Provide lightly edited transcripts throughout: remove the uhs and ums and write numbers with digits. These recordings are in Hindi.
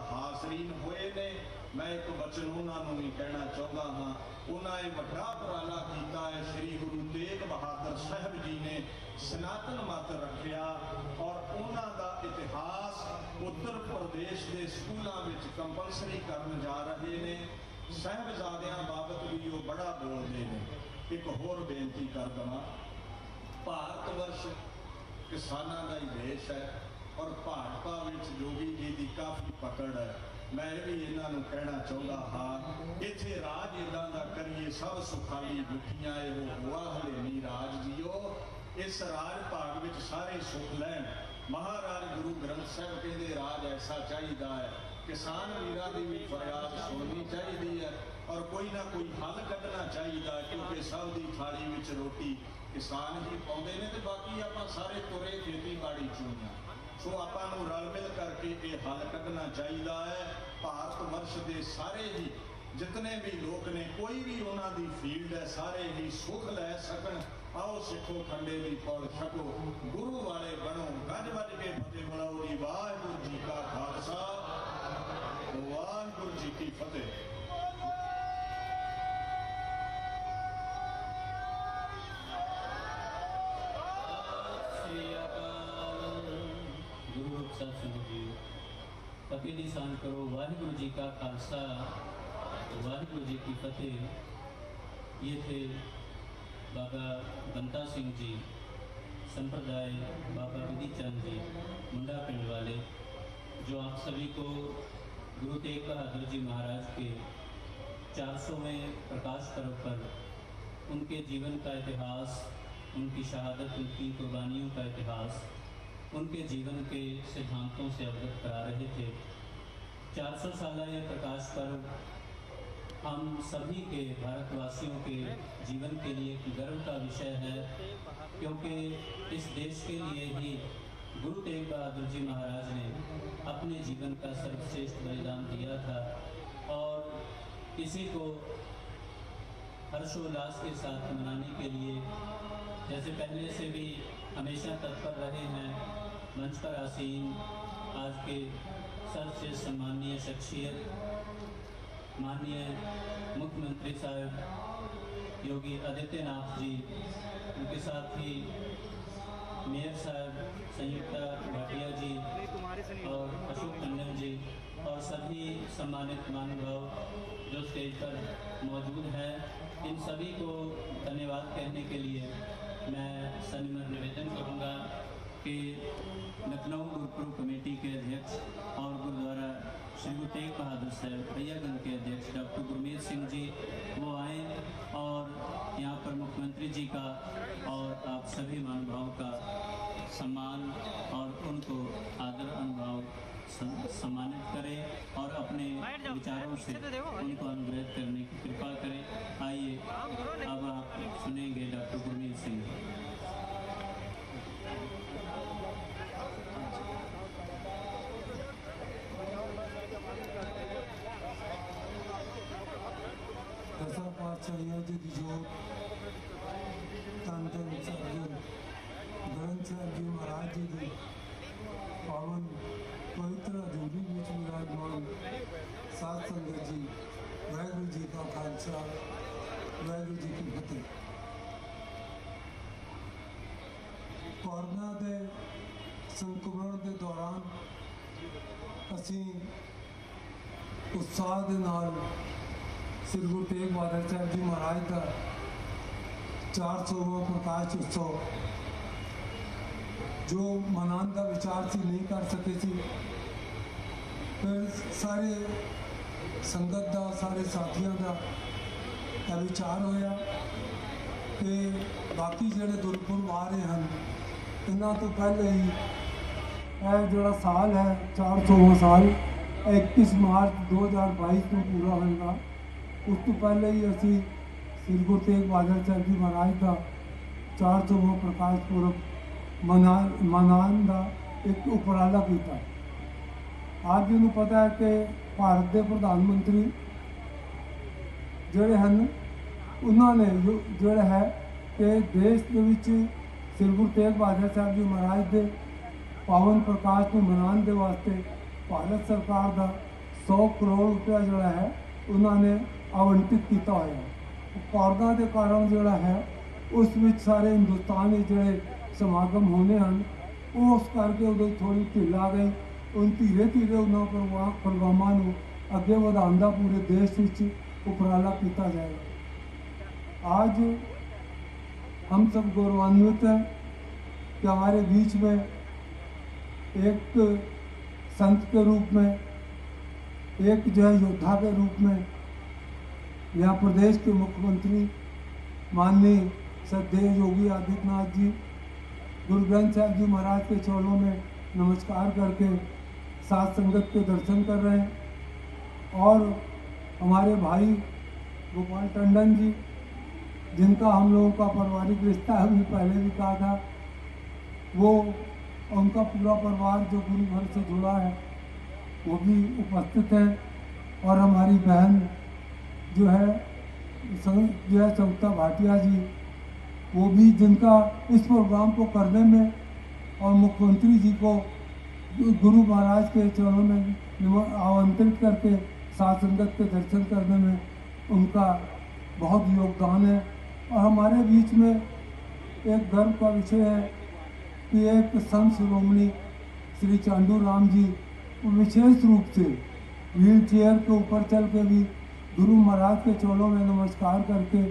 हाज़रीन होए ने। मैं एक वचन उन्होंने भी कहना चाहता हाँ। उन्होंने बड़ा उपराला किया है। श्री गुरु तेग बहादुर साहब जी ने सनातन मत रखिया और उन्हों का इतिहास उत्तर प्रदेश के स्कूलों में कंपलसरी करने जा रहे हैं। साहबजादियां बाबत भी वो बड़ा बोलते हैं। एक होर बेनती कर देना, भारत वर्ष किसानों का ही देश है और भाजपा में जोगी जी की काफ़ी पकड़ है। मैं भी इन्हों कहना चाहता हाँ, इत्थे राज इदा का करिए सब सुखाली दुखियां वो हुआ हले नहीं राज जियो। इस राज भाग में सारे सुख लैन। महाराज गुरु ग्रंथ साहब कहते राज ऐसा चाहिए है। किसान वीरां की भी फरियाद सुननी चाहिए है और कोई ना कोई हल कढ़ना चाहिए, क्योंकि सब की थाली में रोटी किसान ही पाते हैं। तो बाकी आप सारे तुरे खेतीबाड़ी चूँ सो आपां नूं रल मिल करके ये हल कढ़ना चाहिए है। भारत वर्ष के सारे ही जितने भी लोग ने कोई भी उन्होंने फील्ड है सारे ही सुख लै सकन। आओ सिखो खंडे की पौड़ छको, गुरु वाले बनो, गज वज के फतेह बुलाओ जी। वाहिगुरू जी का खालसा, वाहिगुरू जी की फतेह। फतेह दी सांझ करो। वाहिगुरू जी का खालसा, वाहिगुरू जी की फतेह। ये थे बाबा बंता सिंह जी, संप्रदाय बाबा विधि चंद जी, मुंडा पिंड वाले, जो आप सभी को गुरु तेग बहादुर जी महाराज के 400वें प्रकाश पर्व पर उनके जीवन का इतिहास, उनकी शहादत, उनकी कुर्बानियों का इतिहास, उनके जीवन के सिद्धांतों से अवगत करा रहे थे। 400 साल यह प्रकाश पर्व हम सभी के भारतवासियों के जीवन के लिए एक गर्व का विषय है, क्योंकि इस देश के लिए ही गुरु तेग बहादुर जी महाराज ने अपने जीवन का सर्वश्रेष्ठ बलिदान दिया था और इसी को हर्षोल्लास के साथ मनाने के लिए जैसे पहले से भी हमेशा तत्पर रहे हैं, मंच पर आसीन आज के सर्वश्रेष्ठ सम्मानीय शख्सियत माननीय मुख्यमंत्री साहब योगी आदित्यनाथ जी, उनके साथ ही मेयर साहब संयुक्ता भाटिया जी और अशोक टंडन जी और सभी सम्मानित महानुभाव जो स्टेज पर मौजूद हैं, इन सभी को धन्यवाद कहने के लिए मैं सनिमर निवेदन करूँगा कि लखनऊ गुरुपुर कमेटी के अध्यक्ष और गुरुद्वारा श्री गुरु तेग बहादुर साहब भैयागंज के अध्यक्ष डॉक्टर गुरमीत सिंह जी वो आए और यहाँ पर मुख्यमंत्री जी का और आप सभी महानुभावों का सम्मान और उनको आदर अनुभाव सम्मानित करें और अपने विचारों से उनको अनुग्रहित करने की कृपा करें। आइए अब आप सुनेंगे डॉक्टर गुरमीत सिंह। दसा पातशाहियों की जोत धन धन सरजन ग्रंथ साहब जी महाराज जी की पावन पवित्र हजूरी में विराजमान सात संगत जी, वाहिगुरू जी का खालसा, वाहिगुरू जी की फतेह। कोरोना के संक्रमण के दौरान असी उत्साह के नाल श्री गुरु तेग बहादुर साहब जी महाराज का 400वां प्रकाश उत्सव जो मनाने का विचार से नहीं कर सके थे, फिर सारे संगत का सारे साथियों का यह विचार होया कि बाकी जोड़े गुरपुरब आ रहे हैं इन्हों तो पहले ही यह जोड़ा साल है 400वां साल 21 मार्च 2022 को पूरा होगा। उस तो पहले ही असी श्री गुरु तेग बहादुर साहब जी महाराज का 400वां प्रकाश पुरब मनाने का एक उपराला किया। आप जी को पता है कि भारत के प्रधानमंत्री जोड़े हैं उन्होंने जोड़ा है कि देश के श्री गुरु तेग बहादुर साहब जी महाराज के पावन प्रकाश को मनाने के वास्ते ਭਾਰਤ ਸਰਕਾਰ ਦਾ 100 ਕਰੋੜ ਰੁਪਇਆ ਜਿਹੜਾ ਹੈ ਉਹਨਾਂ ਨੇ आवंटित ਕੀਤਾ ਹੋਇਆ ਹੈ। ਕੋਰੋਨਾ ਦੇ ਕਾਰਨ ਜਿਹੜਾ ਹੈ ਉਸ ਵਿੱਚ ਸਾਰੇ ਹਿੰਦੁਸਤਾਨ ਦੇ ਜਿਹੜੇ ਸਮਾਗਮ ਹੋਣੇ ਹਨ ਉਹ ਉਸ ਕਰਕੇ ਉਹਦੇ ਥੋੜ੍ਹੀ ਢਿੱਲ ਆ ਗਈ। ਉਹ ਧੀਰੇ ਧੀਰੇ ਉਹਨਾਂ ਪ੍ਰੋਗਰਾਮਾਂ ਨੂੰ ਅੱਗੇ ਵਧਾਉਣ ਦਾ पूरे देश ਵਿੱਚ उपराला किया जाएगा। आज हम सब गौरवान्वित हैं कि हमारे बीच में एक संत के रूप में, एक जो है योद्धा के रूप में यहाँ प्रदेश के मुख्यमंत्री माननीय श्रद्धेय योगी आदित्यनाथ जी गुरु ग्रंथ साहिब जी महाराज के चरणों में नमस्कार करके साथ संगत के दर्शन कर रहे हैं। और हमारे भाई गोपाल टंडन जी जिनका हम लोगों का पारिवारिक रिश्ता है, हमने पहले भी कहा था, वो उनका पूरा परिवार जो गुरु घर से जुड़ा है वो भी उपस्थित है। और हमारी बहन जो है सविता भाटिया जी वो भी, जिनका इस प्रोग्राम को करने में और मुख्यमंत्री जी को गुरु महाराज के चरणों में आमंत्रित करके साथ संगत के दर्शन करने में उनका बहुत योगदान है। और हमारे बीच में एक गर्व का विषय है कि एक संत शिरोमणि श्री चांडू राम जी विशेष रूप से व्हील चेयर के ऊपर चल के भी गुरु महाराज के चरणों में नमस्कार करके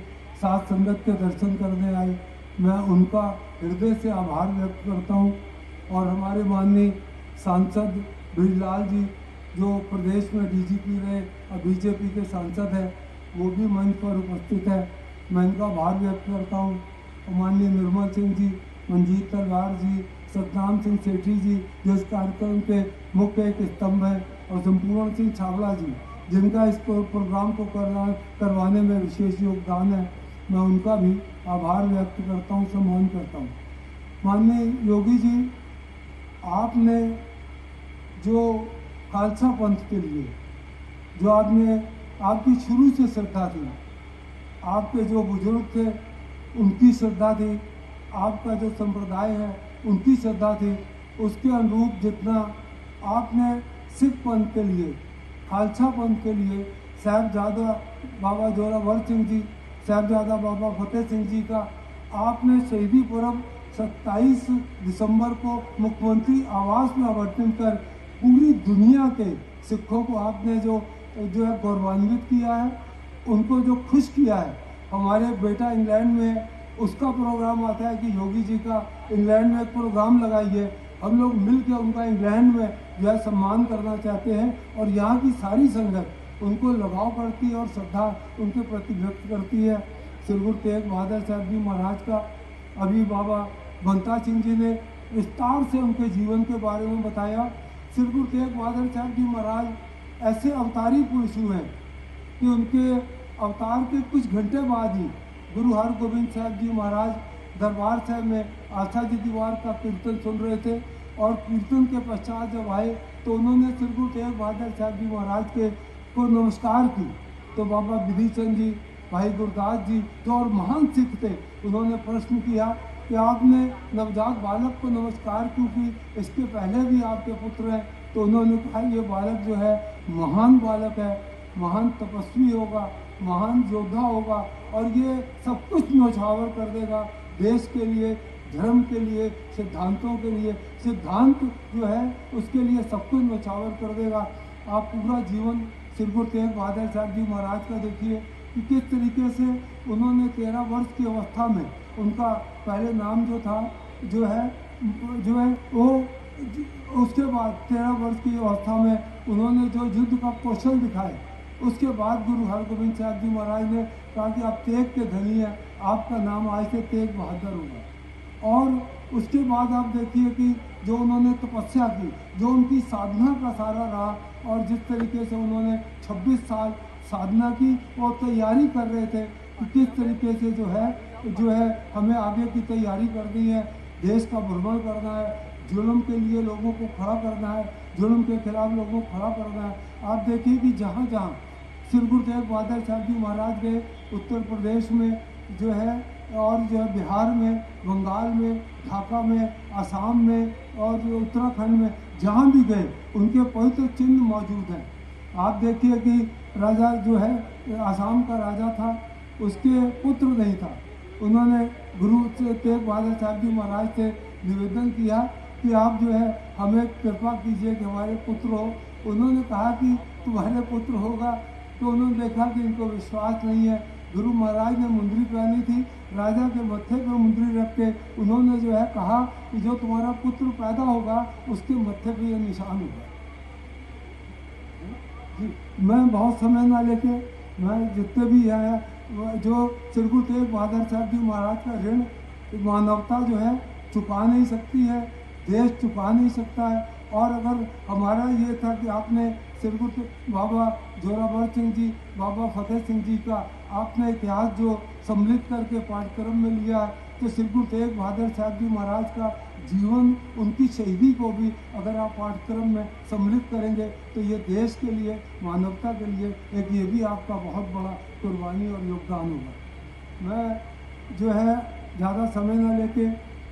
साथ संगत के दर्शन करने आए। मैं उनका हृदय से आभार व्यक्त करता हूँ। और हमारे माननीय सांसद ब्रिजलाल जी जो प्रदेश में डीजीपी रहे और बीजेपी के सांसद हैं वो भी मंच पर उपस्थित है, मैं इनका आभार व्यक्त करता हूँ। माननीय निर्मल सिंह जी, मंजीत तलवार जी, सतनाम सिंह सेठी जी जो इस कार्यक्रम के मुख्य एक स्तंभ हैं, और संपूर्ण सिंह छावला जी जिनका इस प्रोग्राम को करवाने में विशेष योगदान है, मैं उनका भी आभार व्यक्त करता हूँ, सम्मान करता हूँ। माननीय योगी जी, आपने जो खालसा पंथ के लिए जो आपकी शुरू से श्रद्धा थी, आपके जो बुजुर्ग थे उनकी श्रद्धा थी, आपका जो संप्रदाय है उनकी श्रद्धा थी, उसके अनुरूप जितना आपने सिख पंथ के लिए, खालसा पंथ के लिए साहिबजादा बाबा जोरावर सिंह जी, साहिबजादा बाबा फतेह सिंह जी का आपने शहीदी पर्व 27 दिसंबर को मुख्यमंत्री आवास में आवंटित कर पूरी दुनिया के सिखों को आपने जो है गौरवान्वित किया है, उनको जो खुश किया है। हमारे बेटा इंग्लैंड में उसका प्रोग्राम आता है कि योगी जी का इंग्लैंड में एक प्रोग्राम लगाइए, हम लोग मिल के उनका इंग्लैंड में जो है सम्मान करना चाहते हैं। और यहाँ की सारी संगत उनको लगाव करती है और श्रद्धा उनके प्रति व्यक्त करती है। श्री गुरु तेग बहादुर साहब जी महाराज का अभी बाबा बंता सिंह जी ने विस्तार से उनके जीवन के बारे में बताया। श्री गुरु तेग बहादुर साहब जी महाराज ऐसे अवतारी पुरुष हुए हैं कि उनके अवतार के कुछ घंटे बाद ही गुरु हरगोबिंद साहब जी महाराज दरबार साहब में आस्था जी दीवार का कीर्तन सुन रहे थे। और कीर्तन के पश्चात जब आए तो उन्होंने श्री गुरु तेग बहादुर साहब जी महाराज को नमस्कार की। तो बाबा विधि चंद जी, भाई गुरदास जी जो और महान सिख थे, उन्होंने प्रश्न किया कि आपने नवजात बालक को नमस्कार क्यों की, इसके पहले भी आपके पुत्र हैं। तो उन्होंने कहा ये बालक जो है महान बालक है, महान तपस्वी होगा, महान योद्धा होगा और ये सब कुछ न्यौछावर कर देगा देश के लिए, धर्म के लिए, सिद्धांतों के लिए। सिद्धांत जो है उसके लिए सब कुछ न्यौछावर कर देगा। आप पूरा जीवन श्री गुरु तेग बहादुर साहब जी महाराज का देखिए कि किस तरीके से उन्होंने 13 वर्ष की अवस्था में, उनका पहले नाम जो था जो है वो, उसके बाद 13 वर्ष की अवस्था में उन्होंने जो युद्ध का कौशल दिखाए, उसके बाद गुरु हरगोबिंद साहब जी महाराज ने कहा कि आप तेग के धनी हैं, आपका नाम आज से तेग बहादुर होगा। और उसके बाद आप देखिए कि जो उन्होंने तपस्या की, जो उनकी साधना का सारा रहा, और जिस तरीके से उन्होंने 26 साल साधना की और तैयारी कर रहे थे कि किस तरीके से जो है हमें आगे की तैयारी करनी है, देश का भ्रमण करना है, जुल्म के लिए लोगों को खड़ा करना है, जुल्म के खिलाफ लोगों को खड़ा करना है। आप देखिए कि जहाँ जहाँ श्री गुरु तेग बहादुर साहब जी महाराज गए, उत्तर प्रदेश में जो है और जो है बिहार में, बंगाल में, ढाका में, आसाम में और जो उत्तराखंड में जहाँ भी गए उनके पवित्र चिन्ह मौजूद हैं। आप देखिए कि राजा जो है आसाम का राजा था, उसके पुत्र नहीं था। उन्होंने गुरु तेग बहादुर साहब जी महाराज से निवेदन किया कि आप जो है हमें कृपा कीजिए कि हमारे पुत्र हो। उन्होंने कहा कि तुम्हारे पुत्र होगा, तो उन्होंने देखा कि इनको विश्वास नहीं है। गुरु महाराज ने मुंदरी पहनी थी, राजा के मत्थे पर मुंदरी रख के उन्होंने जो है कहा कि जो तुम्हारा पुत्र पैदा होगा उसके मत्थे पे ये निशान होगा। मैं बहुत समय ना लेके, मैं जितने भी आया जो श्री गुरु तेग बहादुर साहब जी महाराज का ऋण मानवता जो है चुका नहीं सकती है, देश चुका नहीं सकता है। और अगर हमारा ये था कि आपने श्री गुरु बाबा जोरावर सिंह जी, बाबा फतेह सिंह जी का आपने इतिहास जो सम्मिलित करके पाठ्यक्रम में लिया, तो श्री गुरु तेग बहादुर साहब जी महाराज का जीवन, उनकी शहीदी को भी अगर आप पाठ्यक्रम में सम्मिलित करेंगे तो ये देश के लिए, मानवता के लिए एक ये भी आपका बहुत बड़ा कुर्बानी और योगदान होगा। मैं जो है ज़्यादा समय न लेके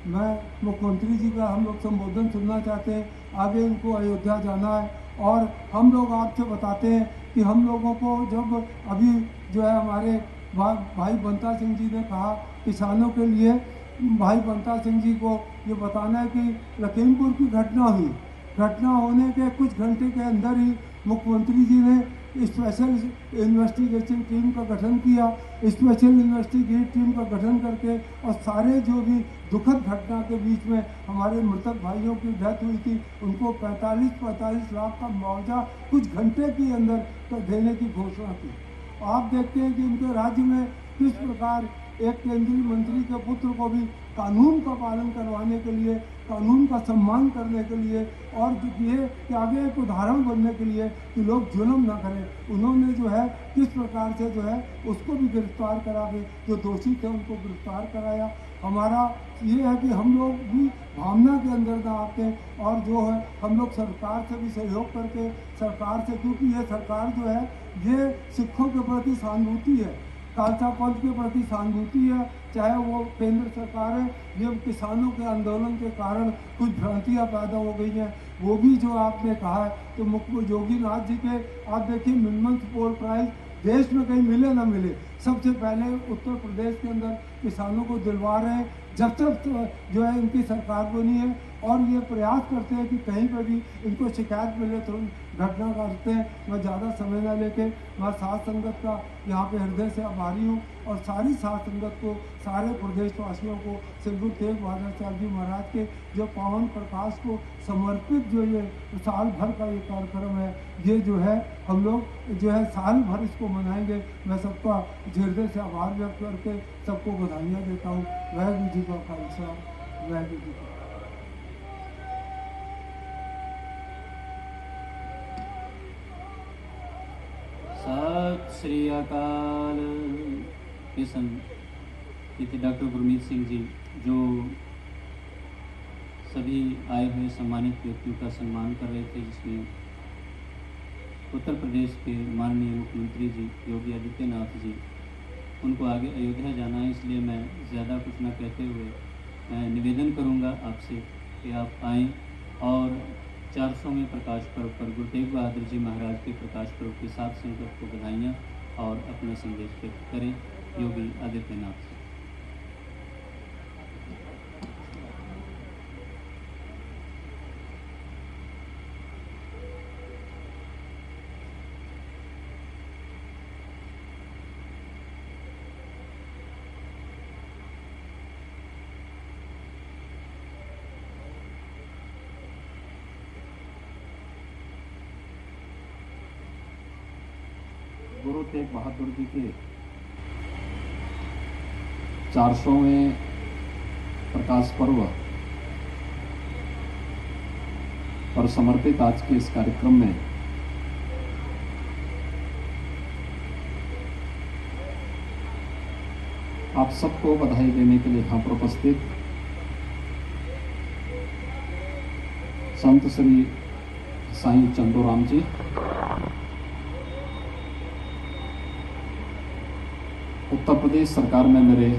मैं मुख्यमंत्री जी का हम लोग संबोधन सुनना चाहते हैं। आगे इनको अयोध्या जाना है और हम लोग आपसे बताते हैं कि हम लोगों को जब अभी जो है हमारे भाई बंता सिंह जी ने कहा किसानों के लिए, भाई बंता सिंह जी को ये बताना है कि लखीमपुर की घटना हुई, घटना होने के कुछ घंटे के अंदर ही मुख्यमंत्री जी ने स्पेशल इन्वेस्टिगेशन टीम का गठन किया। स्पेशल इन्वेस्टिगेशन टीम का गठन करके और सारे जो भी दुखद घटना के बीच में हमारे मृतक भाइयों की डेथ हुई थी, उनको 45 लाख का मुआवजा कुछ घंटे के अंदर देने की घोषणा की। आप देखते हैं कि उनके राज्य में किस प्रकार एक केंद्रीय मंत्री के पुत्र को भी कानून का पालन करवाने के लिए, कानून का सम्मान करने के लिए और ये कि आगे एक उदाहरण बनने के लिए कि लोग जुल्म ना करें, उन्होंने जो है किस प्रकार से जो है उसको भी गिरफ्तार करा के, जो दोषी थे उनको गिरफ्तार कराया। हमारा ये है कि हम लोग भी भावना के अंदर ना आते और जो है हम लोग सरकार से भी सहयोग करके, सरकार से, क्योंकि ये सरकार जो है ये सिखों के प्रति सहानुभूति है, खालसा पंथ के प्रति सहानुभूति है, चाहे वो केंद्र सरकार है। ये किसानों के आंदोलन के कारण कुछ भ्रांतियाँ पैदा हो गई हैं, वो भी जो आपने कहा है। तो मुख्य योगी नाथ जी के आप देखिए मिनिमम सपोर्ट प्राइस देश में कहीं मिले ना मिले, सबसे पहले उत्तर प्रदेश के अंदर किसानों को दिलवा रहे हैं जब तक जो है इनकी सरकार बनी है। और ये प्रयास करते हैं कि कहीं पर भी इनको शिकायत मिले तो घटना करते हैं। मैं ज़्यादा समय ना लेके मैं साथ संगत का यहाँ पे हृदय से आभारी हूँ और सारी साथ संगत को, सारे प्रदेशवासियों को श्री गुरु तेग बहादुर साहब जी महाराज के जो पावन प्रकाश को समर्पित जो ये साल भर का ये कार्यक्रम है, ये जो है हम लोग जो है साल भर इसको मनाएंगे। मैं सबका हृदय से आभार व्यक्त करके सबको बधाइयाँ देता हूँ। वाहिगुरू जी का खालसा, वाहिगुरू जी का। सत श्री अकाल। डॉक्टर गुरमीत सिंह जी जो सभी आए हुए सम्मानित व्यक्तियों का सम्मान कर रहे थे, जिसमें उत्तर प्रदेश के माननीय मुख्यमंत्री जी योगी आदित्यनाथ जी, उनको आगे अयोध्या जाना है, इसलिए मैं ज़्यादा कुछ न कहते हुए मैं निवेदन करूंगा आपसे कि आप आएँ और 400वें प्रकाश पर्व पर गुरु तेग बहादुर जी महाराज के प्रकाश पर्व के साथ संकट को बधाइयाँ और अपना संदेश व्यक्त करें। योगी आदित्यनाथ जी। गुरु तेग बहादुर जी के 400वें प्रकाश पर्व पर समर्पित आज के इस कार्यक्रम में आप सबको बधाई देने के लिए यहाँ पर उपस्थित संत श्री साईं चंदोराम जी, उत्तर प्रदेश सरकार में मेरे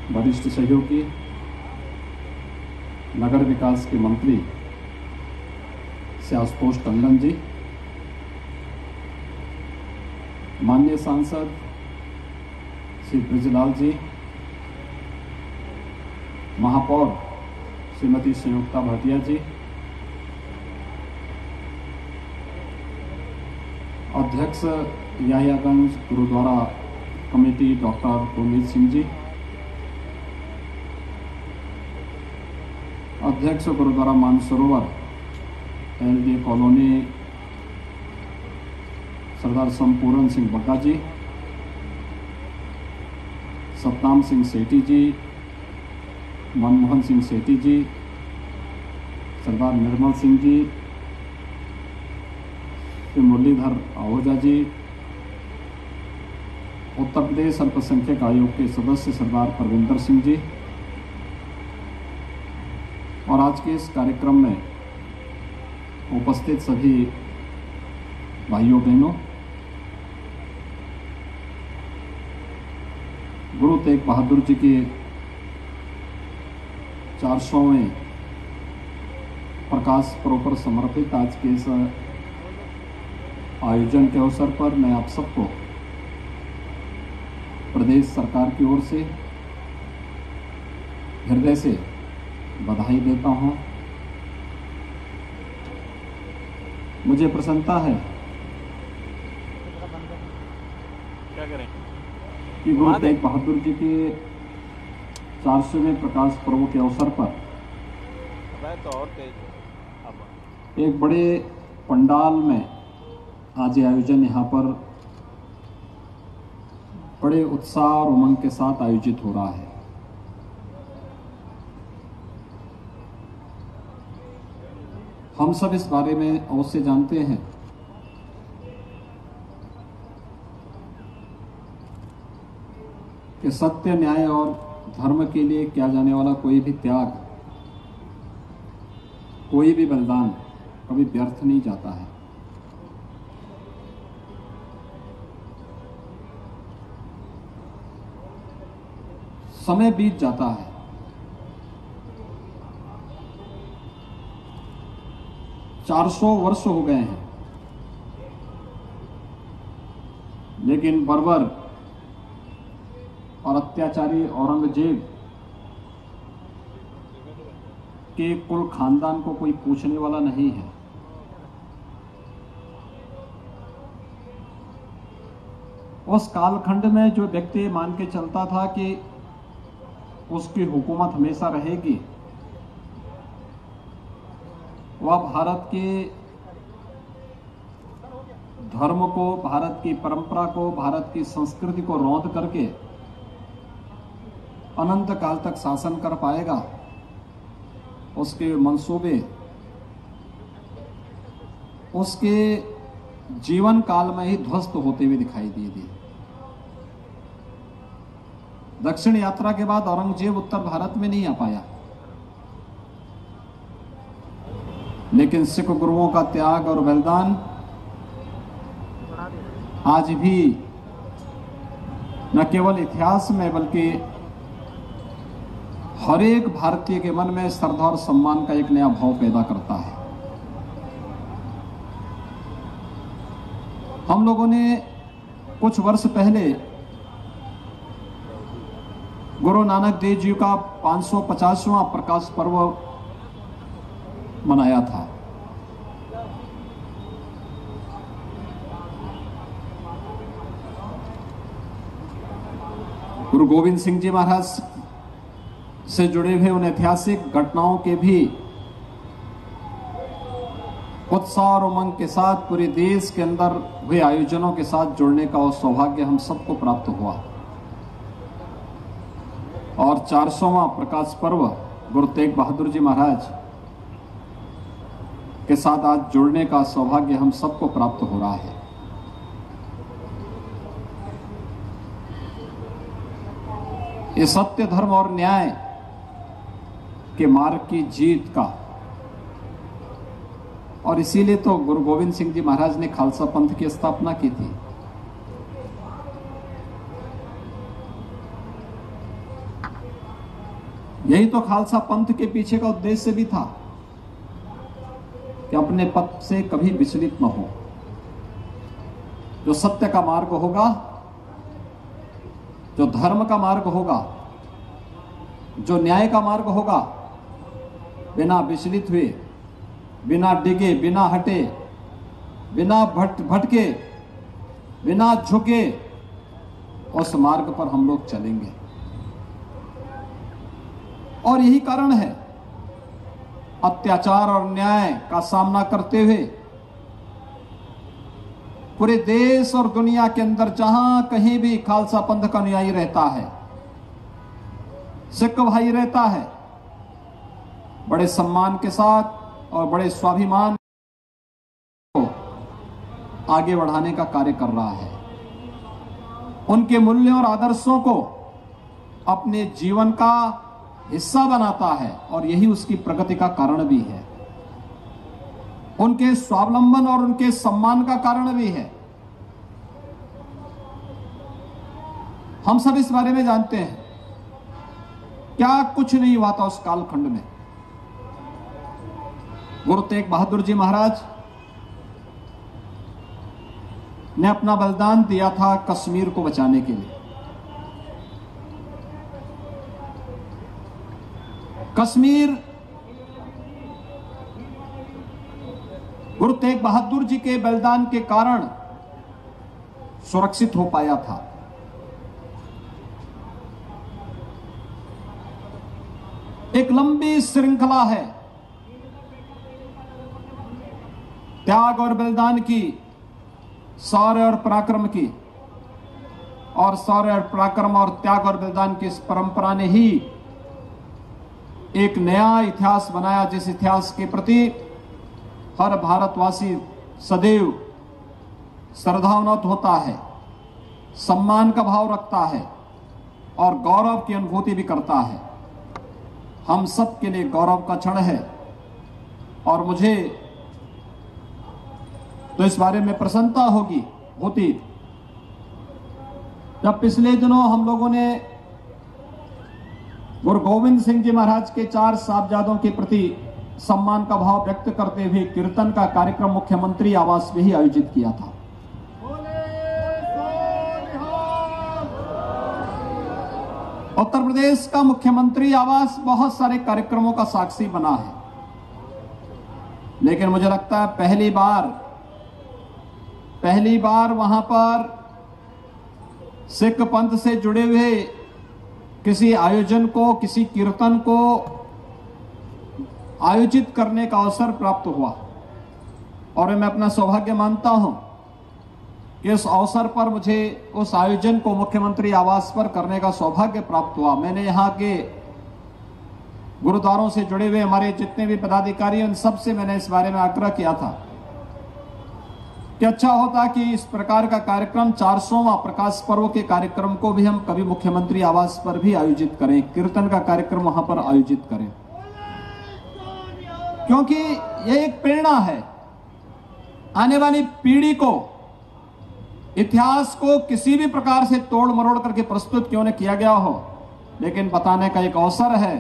वरिष्ठ सहयोगी, नगर विकास के मंत्री श्री आशुतोष टंडन जी, माननीय सांसद श्री ब्रजलाल जी, महापौर श्रीमती संयुक्ता भाटिया जी, अध्यक्ष याहियागंज गुरुद्वारा कमेटी डॉक्टर गुरमीत सिंह जी, अध्यक्ष गुरुद्वारा मानसरोवर एलडी कॉलोनी सरदार संपूर्ण सिंह बग्गा जी, सतनाम सिंह सेठी जी, मनमोहन सिंह सेठी जी, सरदार निर्मल सिंह जी, श्री मुरलीधर आहूजा जी, उत्तर प्रदेश अल्पसंख्यक आयोग के सदस्य सरदार परविंदर सिंह जी, और आज के इस कार्यक्रम में उपस्थित सभी भाइयों बहनों, गुरु तेग बहादुर जी के 400वें प्रकाश पर्व पर समर्पित आज के इस आयोजन के अवसर पर मैं आप सबको प्रदेश सरकार की ओर से हृदय से बधाई देता हूं। मुझे प्रसन्नता है कि गुरु तेग बहादुर जी के 400वें प्रकाश पर्व के अवसर पर एक बड़े पंडाल में आज ये आयोजन यहाँ पर बड़े उत्साह और उमंग के साथ आयोजित हो रहा है। हम सब इस बारे में अवश्य जानते हैं कि सत्य, न्याय और धर्म के लिए किया जाने वाला कोई भी त्याग, कोई भी बलिदान कभी व्यर्थ नहीं जाता है। समय बीत जाता है, चार 400 वर्ष हो गए हैं, लेकिन बर्बर और अत्याचारी औरंगजेब के कुल खानदान को कोई पूछने वाला नहीं है। उस कालखंड में जो व्यक्ति मान के चलता था कि उसकी हुकूमत हमेशा रहेगी, वह भारत के धर्म को, भारत की परंपरा को, भारत की संस्कृति को रौंद करके अनंत काल तक शासन कर पाएगा, उसके मंसूबे उसके जीवन काल में ही ध्वस्त होते हुए दिखाई दिए। दक्षिण यात्रा के बाद औरंगजेब उत्तर भारत में नहीं आ पाया, लेकिन सिख गुरुओं का त्याग और बलिदान आज भी न केवल इतिहास में बल्कि हर एक भारतीय के मन में श्रद्धा और सम्मान का एक नया भाव पैदा करता है। हम लोगों ने कुछ वर्ष पहले गुरु नानक देव जी का 550वां प्रकाश पर्व मनाया था। गुरु गोविंद सिंह जी महाराज से जुड़े हुए उन ऐतिहासिक घटनाओं के भी उत्साह और उमंग के साथ पूरे देश के अंदर हुए आयोजनों के साथ जुड़ने का सौभाग्य हम सबको प्राप्त हुआ, और 400वां प्रकाश पर्व गुरु तेग बहादुर जी महाराज के साथ आज जुड़ने का सौभाग्य हम सबको प्राप्त हो रहा है। ये सत्य, धर्म और न्याय के मार्ग की जीत का, और इसीलिए तो गुरु गोविंद सिंह जी महाराज ने खालसा पंथ की स्थापना की थी। यही तो खालसा पंथ के पीछे का उद्देश्य भी था कि अपने पथ से कभी विचलित न हो। जो सत्य का मार्ग होगा, जो धर्म का मार्ग होगा, जो न्याय का मार्ग होगा, बिना विचलित हुए, बिना डिगे, बिना हटे, बिना भटके, बिना झुके, उस मार्ग पर हम लोग चलेंगे। और यही कारण है अत्याचार और न्याय का सामना करते हुए पूरे देश और दुनिया के अंदर जहां कहीं भी खालसा पंथ का अनुयायी रहता है, सिख भाई रहता है, बड़े सम्मान के साथ और बड़े स्वाभिमान को आगे बढ़ाने का कार्य कर रहा है। उनके मूल्यों और आदर्शों को अपने जीवन का हिस्सा बनाता है और यही उसकी प्रगति का कारण भी है, उनके स्वावलंबन और उनके सम्मान का कारण भी है। हम सब इस बारे में जानते हैं, क्या कुछ नहीं हुआ था उस कालखंड में। गुरु तेग बहादुर जी महाराज ने अपना बलिदान दिया था कश्मीर को बचाने के लिए। कश्मीर गुरु तेग बहादुर जी के बलिदान के कारण सुरक्षित हो पाया था। एक लंबी श्रृंखला है त्याग और बलिदान की, शौर्य और पराक्रम की, और शौर्य और पराक्रम और त्याग और बलिदान की इस परंपरा ने ही एक नया इतिहास बनाया, जिस इतिहास के प्रति हर भारतवासी सदैव श्रद्धान्वित होता है, सम्मान का भाव रखता है और गौरव की अनुभूति भी करता है। हम सब के लिए गौरव का क्षण है और मुझे तो इस बारे में प्रसन्नता होती जब पिछले दिनों हम लोगों ने गुरु गोविंद सिंह जी महाराज के 4 साहबजादों के प्रति सम्मान का भाव व्यक्त करते हुए कीर्तन का कार्यक्रम मुख्यमंत्री आवास में ही आयोजित किया था। उत्तर प्रदेश का मुख्यमंत्री आवास बहुत सारे कार्यक्रमों का साक्षी बना है, लेकिन मुझे लगता है पहली बार वहां पर सिख पंथ से जुड़े हुए किसी आयोजन को, किसी कीर्तन को आयोजित करने का अवसर प्राप्त हुआ। और मैं अपना सौभाग्य मानता हूं कि इस अवसर पर मुझे उस आयोजन को मुख्यमंत्री आवास पर करने का सौभाग्य प्राप्त हुआ। मैंने यहाँ के गुरुद्वारों से जुड़े हुए हमारे जितने भी पदाधिकारी उन सब से मैंने इस बारे में आग्रह किया था कि अच्छा होता कि इस प्रकार का कार्यक्रम 400वां प्रकाश पर्व के कार्यक्रम को भी हम कभी मुख्यमंत्री आवास पर भी आयोजित करें, कीर्तन का कार्यक्रम वहां पर आयोजित करें, क्योंकि यह एक प्रेरणा है आने वाली पीढ़ी को। इतिहास को किसी भी प्रकार से तोड़ मरोड़ करके प्रस्तुत क्यों न किया गया हो, लेकिन बताने का एक अवसर है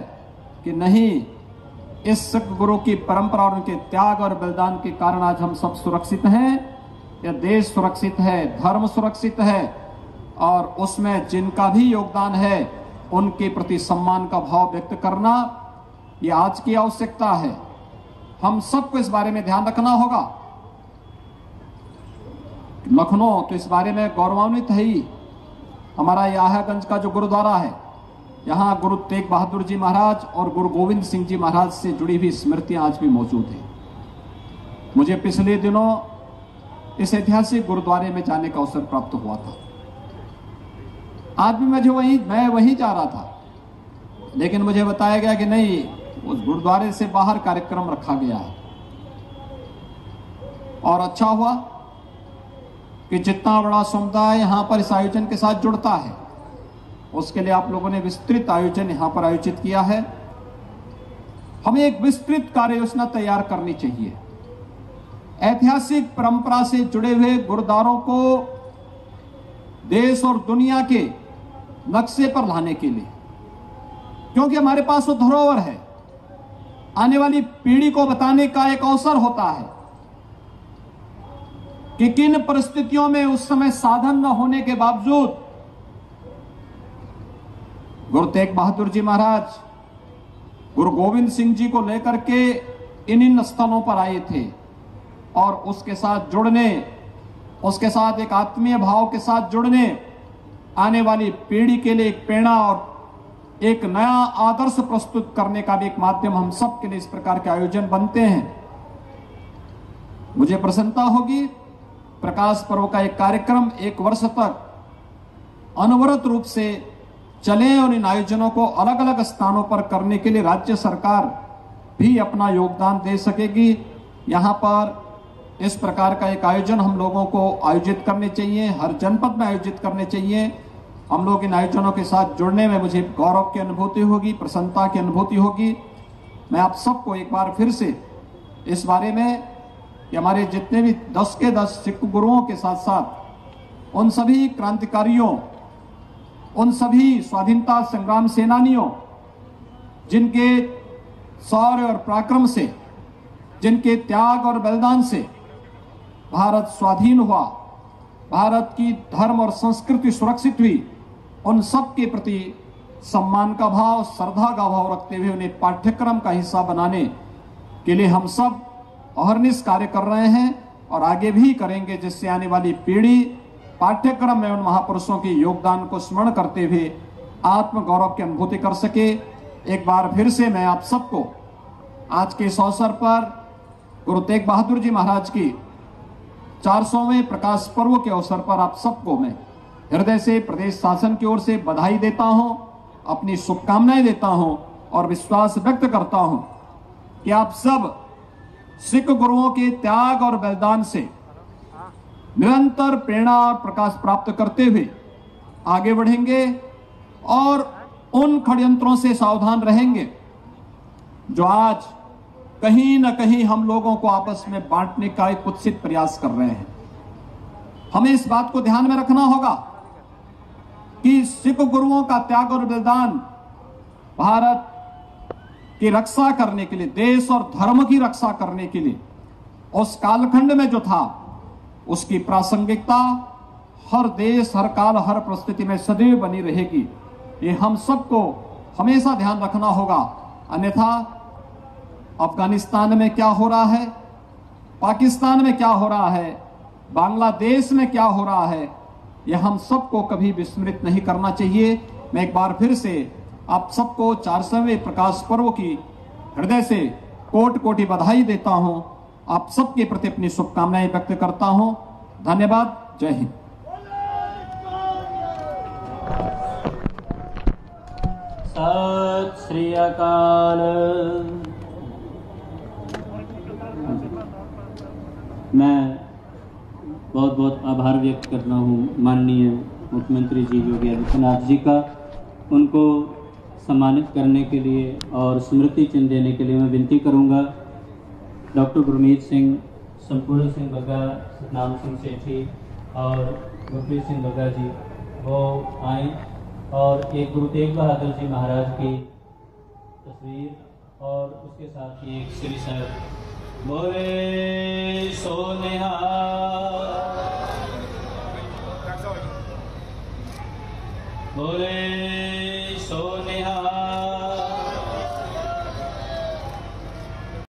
कि नहीं, इस सिख गुरु की परंपरा और उनके त्याग और बलिदान के कारण आज हम सब सुरक्षित हैं, यह देश सुरक्षित है, धर्म सुरक्षित है, और उसमें जिनका भी योगदान है उनके प्रति सम्मान का भाव व्यक्त करना ये आज की आवश्यकता है। हम सबको इस बारे में ध्यान रखना होगा। लखनऊ तो इस बारे में गौरवान्वित है ही। हमारा याहागंज का जो गुरुद्वारा है, यहाँ गुरु तेग बहादुर जी महाराज और गुरु गोविंद सिंह जी महाराज से जुड़ी हुई स्मृतियां आज भी मौजूद हैं। मुझे पिछले दिनों इस ऐतिहासिक गुरुद्वारे में जाने का अवसर प्राप्त हुआ था। आज भी मैं वहीं जा रहा था, लेकिन मुझे बताया गया कि नहीं, उस गुरुद्वारे से बाहर कार्यक्रम रखा गया है। और अच्छा हुआ कि जितना बड़ा समुदाय यहां पर इस आयोजन के साथ जुड़ता है, उसके लिए आप लोगों ने विस्तृत आयोजन यहां पर आयोजित किया है। हमें एक विस्तृत कार्य योजना तैयार करनी चाहिए। ऐतिहासिक परंपरा से जुड़े हुए गुरुद्वारों को देश और दुनिया के नक्शे पर लाने के लिए, क्योंकि हमारे पास वो धरोहर है। आने वाली पीढ़ी को बताने का एक अवसर होता है कि किन परिस्थितियों में उस समय साधन न होने के बावजूद गुरु तेग बहादुर जी महाराज गुरु गोविंद सिंह जी को लेकर के इन स्थलों पर आए थे और उसके साथ जुड़ने, उसके साथ एक आत्मीय भाव के साथ जुड़ने, आने वाली पीढ़ी के लिए एक प्रेरणा और एक नया आदर्श प्रस्तुत करने का भी एक माध्यम हम सब के लिए इस प्रकार के आयोजन बनते हैं। मुझे प्रसन्नता होगी प्रकाश पर्व का एक कार्यक्रम 1 वर्ष तक अनवरत रूप से चले और इन आयोजनों को अलग अलग स्थानों पर करने के लिए राज्य सरकार भी अपना योगदान दे सकेगी। यहां पर इस प्रकार का एक आयोजन हम लोगों को आयोजित करने चाहिए, हर जनपद में आयोजित करने चाहिए। हम लोग इन आयोजनों के साथ जुड़ने में मुझे गौरव की अनुभूति होगी, प्रसन्नता की अनुभूति होगी। मैं आप सबको एक बार फिर से इस बारे में कि हमारे जितने भी 10 के 10 सिख गुरुओं के साथ साथ उन सभी क्रांतिकारियों, उन सभी स्वाधीनता संग्राम सेनानियों जिनके शौर्य और पराक्रम से, जिनके त्याग और बलिदान से भारत स्वाधीन हुआ, भारत की धर्म और संस्कृति सुरक्षित हुई, उन सब के प्रति सम्मान का भाव, श्रद्धा का भाव रखते हुए उन्हें पाठ्यक्रम का हिस्सा बनाने के लिए हम सब अहर्निश कार्य कर रहे हैं और आगे भी करेंगे, जिससे आने वाली पीढ़ी पाठ्यक्रम में उन महापुरुषों के योगदान को स्मरण करते हुए आत्म गौरव की अनुभूति कर सके। एक बार फिर से मैं आप सबको आज के इस अवसर पर गुरु तेग बहादुर जी महाराज की 400वें प्रकाश पर्व के अवसर पर आप सबको मैं हृदय से प्रदेश शासन की ओर से बधाई देता हूं, अपनी शुभकामनाएं देता हूं और विश्वास व्यक्त करता हूं कि आप सब सिख गुरुओं के त्याग और बलिदान से निरंतर प्रेरणा और प्रकाश प्राप्त करते हुए आगे बढ़ेंगे और उन षड्यंत्रों से सावधान रहेंगे जो आज कहीं न कहीं हम लोगों को आपस में बांटने का एक कुत्सित प्रयास कर रहे हैं। हमें इस बात को ध्यान में रखना होगा कि सिख गुरुओं का त्याग और बलिदान भारत की रक्षा करने के लिए, देश और धर्म की रक्षा करने के लिए उस कालखंड में जो था, उसकी प्रासंगिकता हर देश, हर काल, हर परिस्थिति में सदैव बनी रहेगी। ये हम सबको हमेशा ध्यान रखना होगा। अन्यथा अफगानिस्तान में क्या हो रहा है, पाकिस्तान में क्या हो रहा है, बांग्लादेश में क्या हो रहा है, यह हम सबको कभी विस्मृत नहीं करना चाहिए। मैं एक बार फिर से आप सबको 400वें प्रकाश पर्व की हृदय से कोटि कोटि बधाई देता हूं। आप सबके प्रति अपनी शुभकामनाएं व्यक्त करता हूं। धन्यवाद। जय हिंद। सत श्री अकाल। मैं बहुत बहुत आभार व्यक्त करता हूँ माननीय मुख्यमंत्री जी योगी आदित्यनाथ जी का, उनको सम्मानित करने के लिए और स्मृति चिन्ह देने के लिए मैं विनती करूँगा डॉक्टर गुरमीत सिंह, संपूर्ण सिंह बग्गा, सतनाम सिंह सेठी और गुरप्रीत सिंह बग्गा जी वो आए और एक गुरु तेग बहादुर जी महाराज की तस्वीर और उसके साथ ही एक श्री साहब बोले सोनिहा बोले